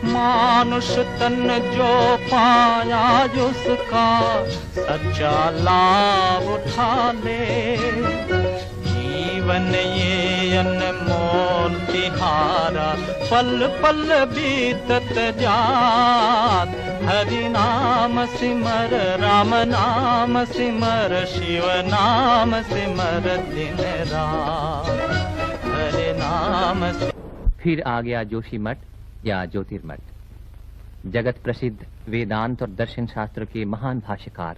मानुष तन जो पाया उसका सच्चा लाभ उठा ले। जीवन ये अनमोल तिहारा पल पल बीतत जात। हरि नाम सिमर राम नाम सिमर शिव नाम सिमर दिन रात। हरि नाम। फिर आ गया जोशी मठ या ज्योतिर्मठ। जगत प्रसिद्ध वेदांत और दर्शन शास्त्र के महान भाष्यकार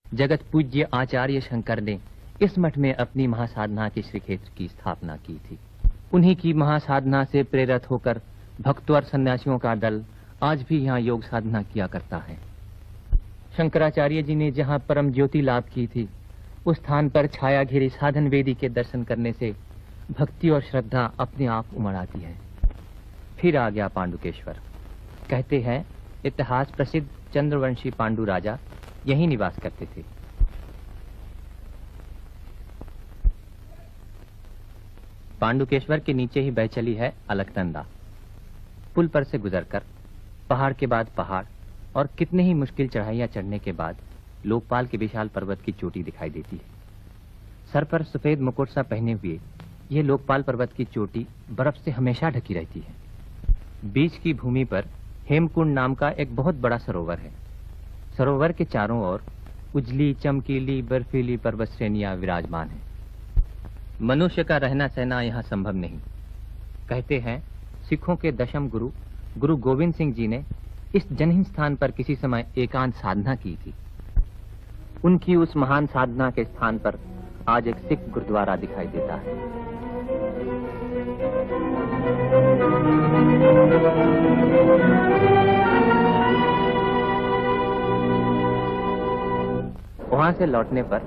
जगत पूज्य आचार्य शंकर ने इस मठ में अपनी महासाधना के श्री क्षेत्र की स्थापना की थी। उन्हीं की महासाधना से प्रेरित होकर भक्तों और सन्यासियों का दल आज भी यहाँ योग साधना किया करता है। शंकराचार्य जी ने जहाँ परम ज्योति लाभ की थी, उस स्थान पर छाया घिरी साधन वेदी के दर्शन करने से भक्ति और श्रद्धा अपने आप उमड़ आती है। फिर आ गया पांडुकेश्वर। कहते हैं इतिहास प्रसिद्ध चंद्रवंशी पांडु राजा यहीं निवास करते थे। पांडुकेश्वर के नीचे ही बह चली है अलकनंदा। पुल पर से गुजरकर पहाड़ के बाद पहाड़ और कितने ही मुश्किल चढ़ाइयां चढ़ने के बाद लोकपाल के विशाल पर्वत की चोटी दिखाई देती है। सर पर सफेद मुकुट सा पहने हुए यह लोकपाल पर्वत की चोटी बर्फ से हमेशा ढकी रहती है। बीच की भूमि पर हेमकुंड नाम का एक बहुत बड़ा सरोवर है। सरोवर के चारों ओर उजली चमकीली बर्फीली पर्वत श्रेणियां विराजमान हैं। मनुष्य का रहना सहना यहाँ संभव नहीं। कहते हैं सिखों के दशम गुरु गुरु गोविंद सिंह जी ने इस जनहीन स्थान पर किसी समय एकांत साधना की थी। उनकी उस महान साधना के स्थान पर आज एक सिख गुरुद्वारा दिखाई देता है। वहां से लौटने पर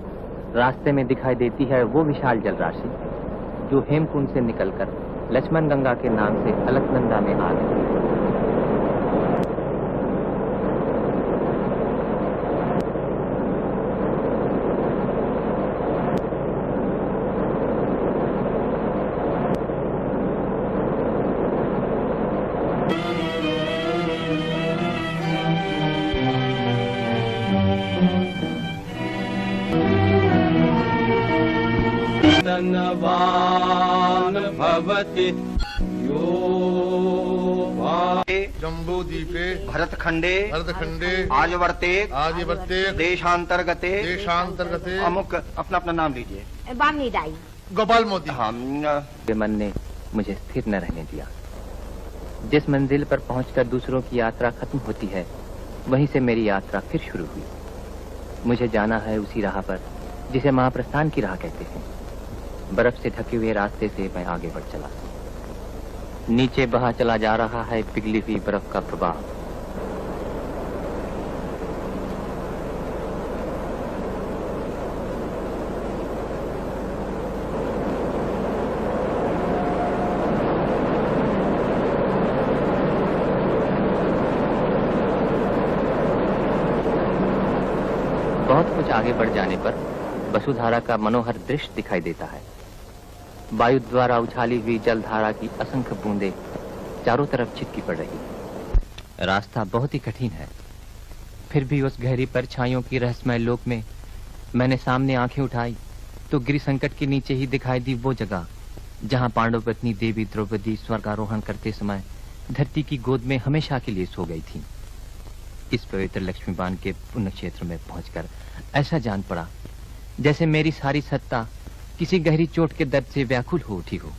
रास्ते में दिखाई देती है वो विशाल जलराशि जो हेमकुंड से निकलकर लक्ष्मण गंगा के नाम से अलकनंदा में आ गई। धनवान भवति यो जम्बूद्वीपे भरतखंडे आर्यवर्ते देशांतर्गते अमुक। अपना अपना नाम लीजिए। बामनी दाई गोपाल मोदी। के मन ने मुझे स्थिर न रहने दिया। जिस मंजिल पर पहुंचकर दूसरों की यात्रा खत्म होती है, वहीं से मेरी यात्रा फिर शुरू हुई। मुझे जाना है उसी राह पर जिसे महाप्रस्थान की राह कहते हैं। बर्फ से ढके हुए रास्ते से मैं आगे बढ़ चला। नीचे बहा चला जा रहा है पिघली हुई बर्फ का प्रवाह। बहुत कुछ आगे बढ़ जाने पर वसुधारा का मनोहर दृश्य दिखाई देता है। वायु द्वारा उछाली हुई जलधारा की असंख्य बूंदें चारों तरफ छिटकी पड़ रही। रास्ता बहुत ही कठिन है, फिर भी उस गहरी परछाइयों की रहस्यमय लोक में मैंने सामने आंखें उठाई तो गिरि संकट के नीचे ही दिखाई दी वो जगह जहां पांडव पत्नी देवी द्रौपदी स्वर्गारोहण करते समय धरती की गोद में हमेशा के लिए सो गई थी। इस पवित्र लक्ष्मीबान के पुण्य क्षेत्र में पहुंचकर ऐसा जान पड़ा जैसे मेरी सारी सत्ता किसी गहरी चोट के दर्द से व्याकुल हो उठी हो।